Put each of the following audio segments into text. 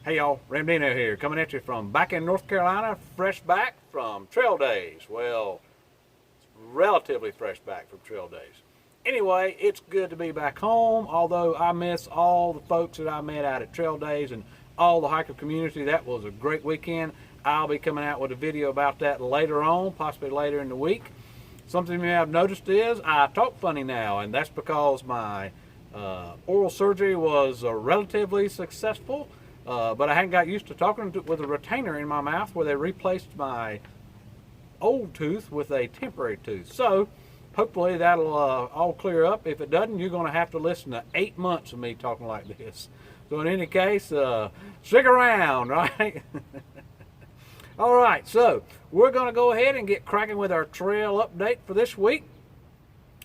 Hey y'all, Ramdino here, coming at you from back in North Carolina, fresh back from trail days. Well, relatively fresh back from trail days. Anyway, it's good to be back home, although I miss all the folks that I met out at trail days and all the hiker community. That was a great weekend. I'll be coming out with a video about that later on, possibly later in the week. Something you may have noticed is I talk funny now, and that's because my oral surgery was relatively successful. But I hadn't got used to talking with a retainer in my mouth where they replaced my old tooth with a temporary tooth. So hopefully that'll all clear up. If it doesn't, you're going to have to listen to 8 months of me talking like this. So in any case, stick around, right? All right, so we're going to go ahead and get cracking with our trail update for this week.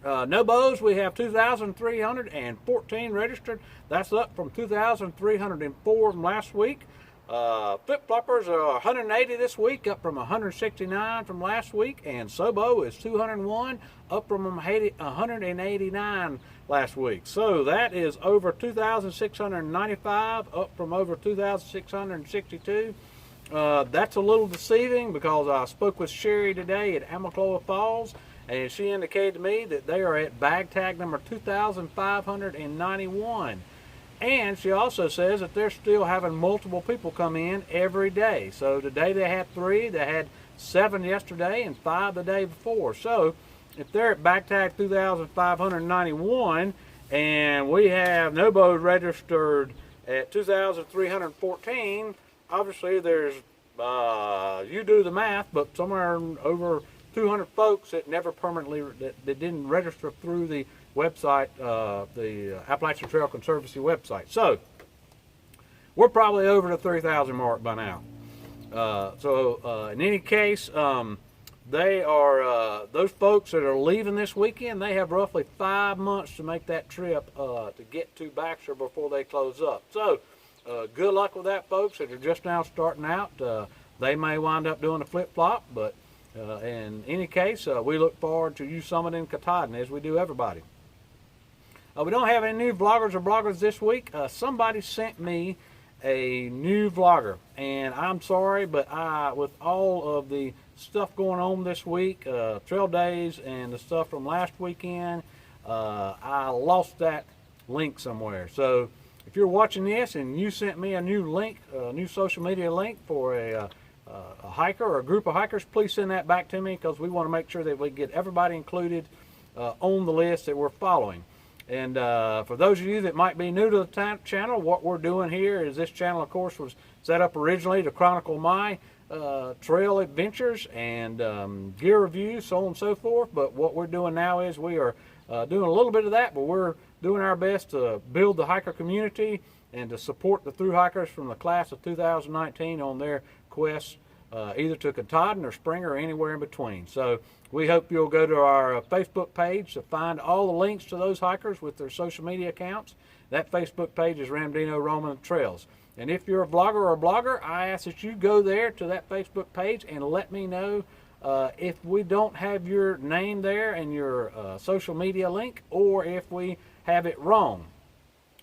No bows, we have 2,314 registered. That's up from 2,304 from last week. Flip-floppers are 180 this week, up from 169 from last week. And Sobo is 201, up from 189 last week. So that is over 2,695, up from over 2,662. That's a little deceiving because I spoke with Sherry today at Amicloa Falls, and she indicated to me that they are at bag tag number 2,591. And she also says that they're still having multiple people come in every day. So today they had 3, they had 7 yesterday, and 5 the day before. So if they're at bag tag 2,591, and we have no bows registered at 2,314, obviously there's, you do the math, but somewhere over 200 folks that never permanently, that didn't register through the website, the Appalachian Trail Conservancy website. So we're probably over the 3,000 mark by now. In any case, they are, those folks that are leaving this weekend, they have roughly 5 months to make that trip to get to Baxter before they close up. So good luck with that, folks that are just now starting out. They may wind up doing a flip-flop, but in any case, we look forward to you summiting Katahdin as we do everybody. We don't have any new vloggers or bloggers this week. Somebody sent me a new vlogger, and I'm sorry, but with all of the stuff going on this week, trail days and the stuff from last weekend, I lost that link somewhere. So if you're watching this and you sent me a new link, a new social media link for a hiker or a group of hikers, please send that back to me, because we want to make sure that we get everybody included on the list that we're following. And for those of you that might be new to the channel, what we're doing here is, this channel, of course, was set up originally to chronicle my trail adventures and gear reviews, so on and so forth. But what we're doing now is we are doing a little bit of that, but we're doing our best to build the hiker community and to support the thru hikers from the class of 2019 on their quests, either to Katahdin or Springer or anywhere in between. So we hope you'll go to our Facebook page to find all the links to those hikers with their social media accounts. That Facebook page is Ramdino Roman Trails. And if you're a vlogger or a blogger, I ask that you go there to that Facebook page and let me know if we don't have your name there and your social media link, or if we have it wrong.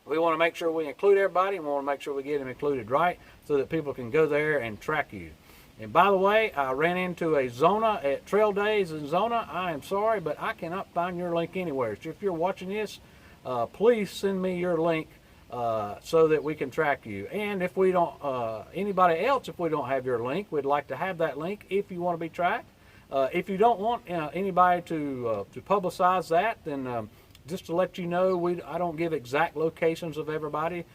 We want to make sure we include everybody, and we want to make sure we get them included right, so that people can go there and track you. And by the way, I ran into a Zona at Trail Days in Zona. I am sorry, but I cannot find your link anywhere. So if you're watching this, please send me your link so that we can track you. And if we don't, anybody else, if we don't have your link, we'd like to have that link if you want to be tracked. If you don't want anybody to publicize that, then just to let you know, I don't give exact locations of everybody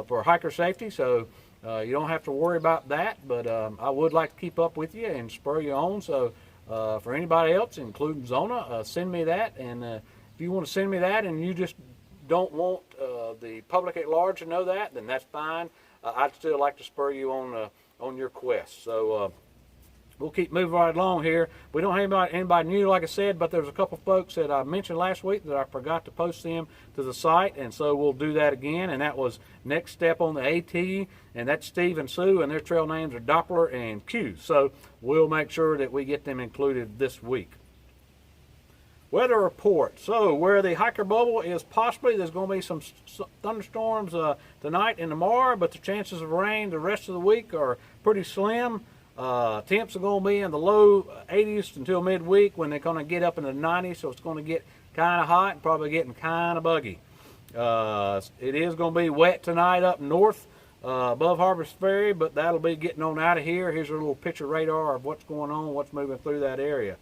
for hiker safety, so you don't have to worry about that. But I would like to keep up with you and spur you on. So for anybody else, including Zona, send me that. And if you want to send me that and you just don't want the public at large to know that, then that's fine. I'd still like to spur you on your quest. So we'll keep moving right along here. We don't have anybody new, like I said, but there's a couple folks that I mentioned last week that I forgot to post them to the site, and so we'll do that again. And that was Next Step on the AT, and that's Steve and Sue, and their trail names are Doppler and Q. So we'll make sure that we get them included this week. Weather report. So where the hiker bubble is possibly, there's going to be some thunderstorms tonight and tomorrow, but the chances of rain the rest of the week are pretty slim. Temps are going to be in the low 80s until midweek, when they're going to get up into the 90s, so it's going to get kind of hot and probably getting kind of buggy. It is going to be wet tonight up north above Harvest Ferry, but that'll be getting on out of here. Here's a little picture radar of what's going on, what's moving through that area.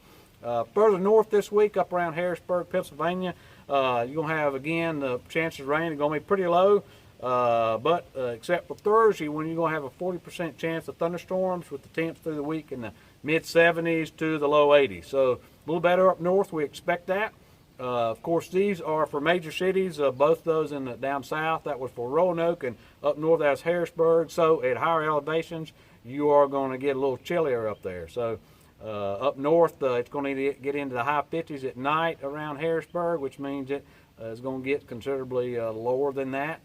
Further north this week, up around Harrisburg, Pennsylvania, you're going to have, again, the chances of rain are going to be pretty low, but except for Thursday, when you're going to have a 40% chance of thunderstorms, with the temps through the week in the mid-70s to the low 80s. So a little better up north, we expect that. Of course, these are for major cities, both those in the down south. That was for Roanoke, and up north that's Harrisburg. So at higher elevations, you are going to get a little chillier up there. So up north, it's going to get into the high 50s at night around Harrisburg, which means it is going to get considerably lower than that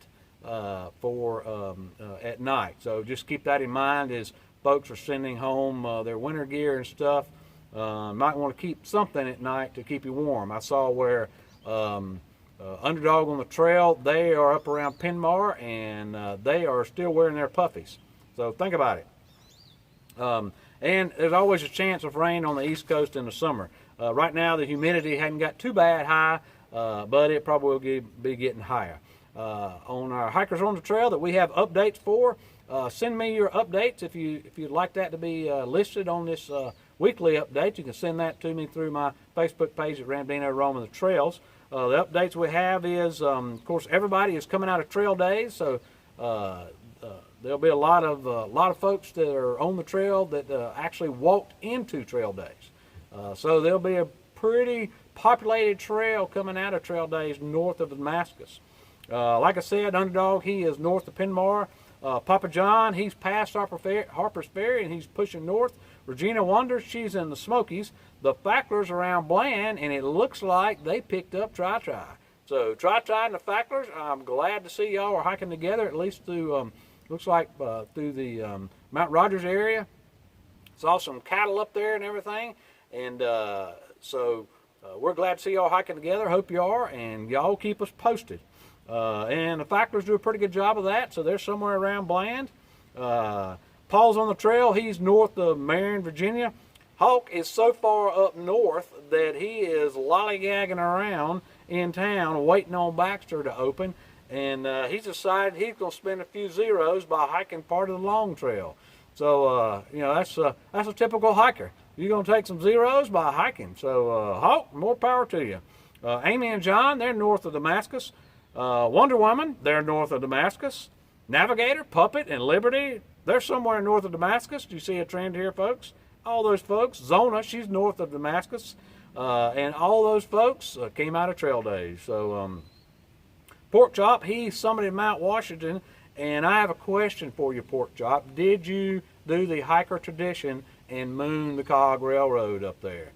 at night. So just keep that in mind as folks are sending home their winter gear and stuff. Might want to keep something at night to keep you warm. I saw where Underdog on the trail, they are up around Penmar, and they are still wearing their puffies. So think about it. And there's always a chance of rain on the East Coast in the summer. Right now, the humidity hadn't got too bad high, but it probably will be getting higher. On our Hikers on the Trail that we have updates for, send me your updates if you'd like that to be listed on this weekly update. You can send that to me through my Facebook page at Ramdino Roaming the Trails. The updates we have is, of course, everybody is coming out of trail days, so there'll be a lot of folks that are on the trail that actually walked into trail days. So there'll be a pretty populated trail coming out of trail days north of Damascus. Like I said, Underdog, he is north of Penmar. Papa John, he's past Harper's Ferry, and he's pushing north. Regina Wonder, she's in the Smokies. The Facklers around Bland, and it looks like they picked up Tri-Tri. So Tri-Tri and the Facklers, I'm glad to see y'all are hiking together, at least through, looks like through the Mount Rogers area. Saw some cattle up there and everything, and so we're glad to see y'all hiking together. Hope you are, and y'all keep us posted. And the Facklers do a pretty good job of that, so they're somewhere around Bland. Paul's on the trail. He's north of Marion, Virginia. Hawk is so far up north that he is lollygagging around in town waiting on Baxter to open, and he's decided he's going to spend a few zeros by hiking part of the long trail. So, you know, that's a typical hiker. You're going to take some zeros by hiking. So, Hawk, more power to you. Amy and John, they're north of Damascus. Wonder Woman, they're north of Damascus. Navigator, Puppet, and Liberty, they're somewhere north of Damascus. Do you see a trend here, folks? All those folks. Zona, she's north of Damascus. And all those folks came out of trail days. So, Pork Chop, he summited Mount Washington. And I have a question for you, Pork Chop. Did you do the hiker tradition and moon the Cog Railroad up there?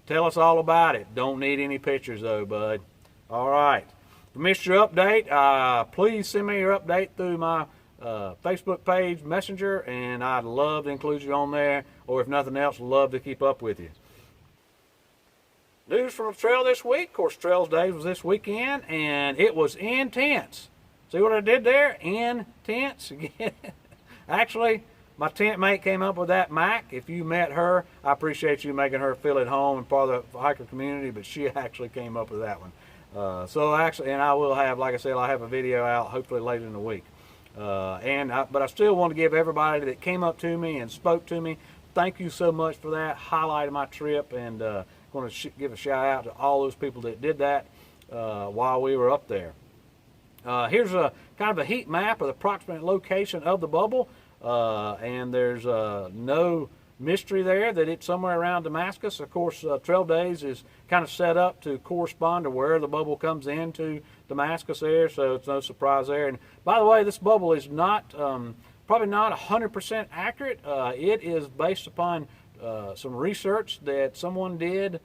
Tell us all about it. Don't need any pictures, though, bud. All right. If you missed your update, please send me your update through my Facebook page, Messenger, and I'd love to include you on there, or if nothing else, love to keep up with you. News from the trail this week. Of course, Trails Days was this weekend, and it was intense. See what I did there? Intense. Actually, my tent mate came up with that, Mac. If you met her, I appreciate you making her feel at home and part of the hiker community, but she actually came up with that one. So actually, and I will have, like I said, I'll have a video out hopefully later in the week. But I still want to give everybody that came up to me and spoke to me, thank you so much for that. Highlight of my trip, and going to give a shout out to all those people that did that while we were up there. Here's a kind of a heat map of the approximate location of the bubble, and there's no mystery there that it's somewhere around Damascus. Of course, Trail Days is kind of set up to correspond to where the bubble comes into Damascus there, so it's no surprise there. And by the way, this bubble is not probably not 100% accurate. It is based upon some research that someone did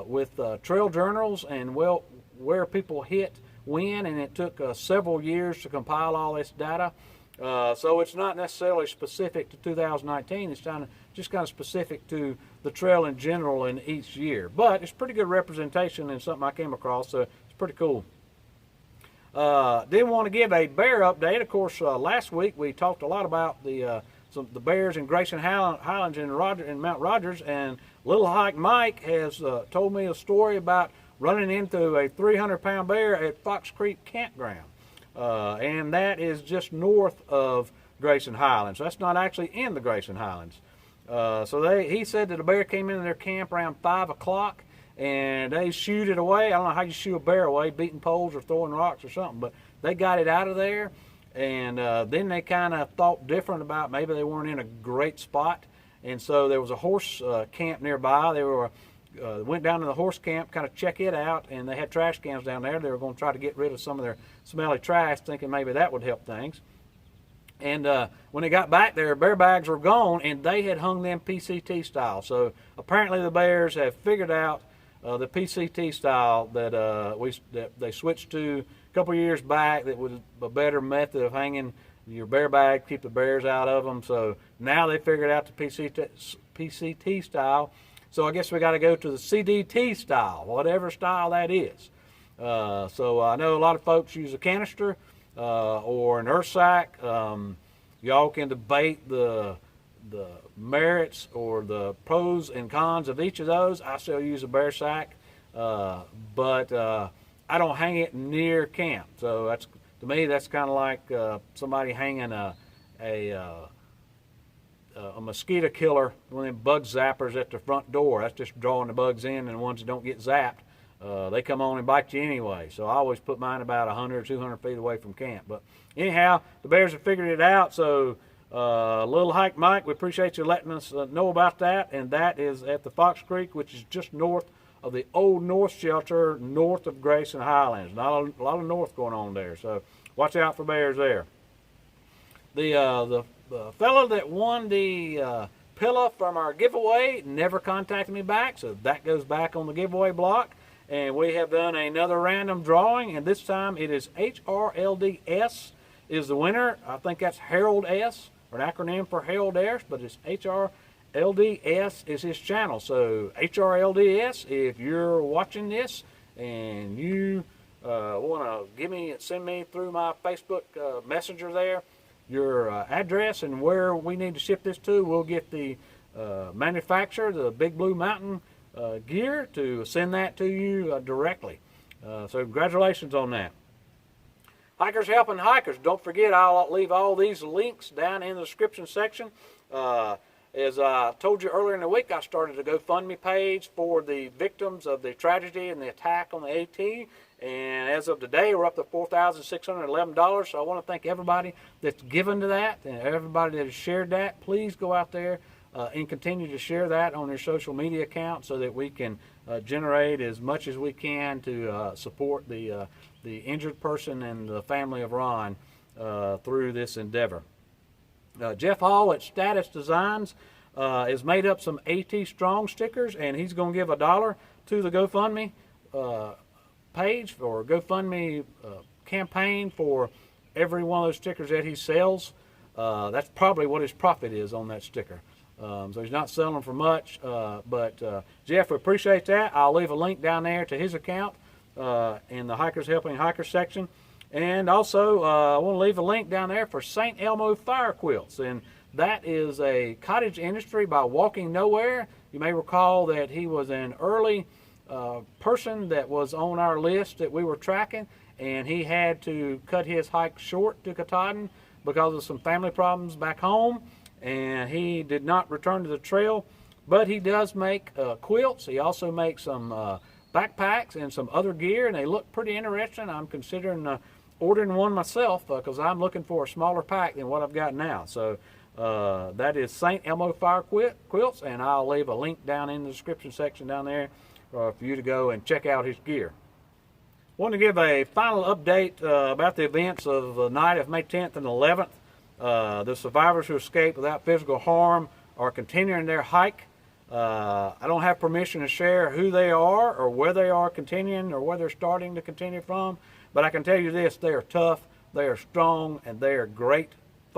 with trail journals and where people hit when, and it took several years to compile all this data. So it's not necessarily specific to 2019. It's just kind of specific to the trail in general in each year. But it's pretty good representation and something I came across, so it's pretty cool. Did want to give a bear update. Of course, last week we talked a lot about the bears in Grayson Highlands in Mount Rogers, and Little Hike Mike has told me a story about running into a 300-pound bear at Fox Creek Campground. And that is just north of Grayson Highlands. That's not actually in the Grayson Highlands. So he said that a bear came into their camp around 5 o'clock, and they shooed it away. I don't know how you shoot a bear away, beating poles or throwing rocks or something, but they got it out of there. And then they kind of thought different about maybe they weren't in a great spot. And so there was a horse camp nearby. They went down to the horse camp, kind of check it out, and they had trash cans down there. They were going to try to get rid of some of their smelly trash, thinking maybe that would help things. And when they got back there, bear bags were gone, and they had hung them PCT style. So apparently the bears have figured out the PCT style that they switched to a couple years back. That was a better method of hanging your bear bag, keep the bears out of them. So now they figured out the PCT style. So I guess we got to go to the CDT style, whatever style that is. So I know a lot of folks use a canister or an earth sack. Y'all can debate the merits or the pros and cons of each of those. I still use a bear sack, but I don't hang it near camp. So to me, that's kind of like somebody hanging a mosquito killer, one of them bug zappers at the front door. That's just drawing the bugs in, and the ones that don't get zapped, they come on and bite you anyway. So I always put mine about 100 or 200 feet away from camp. But anyhow, the bears have figured it out. So Little Hike Mike, we appreciate you letting us know about that. And that is at the Fox Creek, which is just north of the Old North Shelter, north of Grayson Highlands. Not a lot of north going on there. So watch out for bears there. The fellow that won the pillow from our giveaway never contacted me back, so that goes back on the giveaway block. And we have done another random drawing, and this time it is HRLDS is the winner. I think that's Harold S, or an acronym for Harold S, but it's HRLDS is his channel. So HRLDS, if you're watching this and you want to send me through my Facebook Messenger there your address and where we need to ship this to, we'll get the manufacturer, the Big Blue Mountain gear, to send that to you directly. So congratulations on that. Hikers helping hikers. Don't forget, I'll leave all these links down in the description section. As I told you earlier in the week, I started a GoFundMe page for the victims of the tragedy and the attack on the AT. And as of today, we're up to $4,611. So I want to thank everybody that's given to that and everybody that has shared that. Please go out there and continue to share that on your social media account so that we can generate as much as we can to support the injured person and the family of Ron through this endeavor. Jeff Hall at Status Designs has made up some AT Strong stickers, and he's going to give $1 to the GoFundMe page or GoFundMe campaign for every one of those stickers that he sells. That's probably what his profit is on that sticker. So he's not selling for much, but Jeff, we appreciate that. I'll leave a link down there to his account in the Hikers Helping Hikers section. And also, I want to leave a link down there for St. Elmo Fire Quilts. And that is a cottage industry by Walking Nowhere. You may recall that he was an early person that was on our list that we were tracking, and he had to cut his hike short to Katahdin because of some family problems back home, and he did not return to the trail. But he does make quilts. He also makes some backpacks and some other gear, and they look pretty interesting. I'm considering ordering one myself because I'm looking for a smaller pack than what I've got now. So that is St. Elmo Fire Quilts, and I'll leave a link down in the description section down there for you to go and check out his gear. I want to give a final update about the events of the night of May 10th and 11th. The survivors who escaped without physical harm are continuing their hike. I don't have permission to share who they are or where they are continuing or where they're starting to continue from, but I can tell you this: they are tough, they are strong, and they are great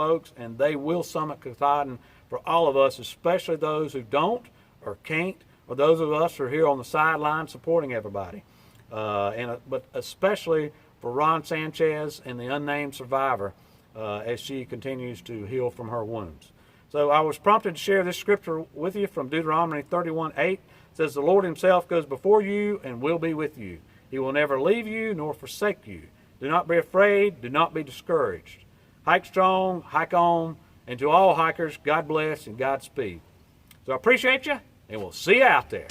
folks, and they will summit Katahdin for all of us, especially those who don't or can't, or those of us who are here on the sideline supporting everybody. But especially for Ron Sanchez and the unnamed survivor as she continues to heal from her wounds. So I was prompted to share this scripture with you from Deuteronomy 31:8. It says, "The Lord himself goes before you and will be with you. He will never leave you nor forsake you. Do not be afraid. Do not be discouraged. Hike strong, hike on, and to all hikers, God bless and Godspeed." So I appreciate you, and we'll see you out there.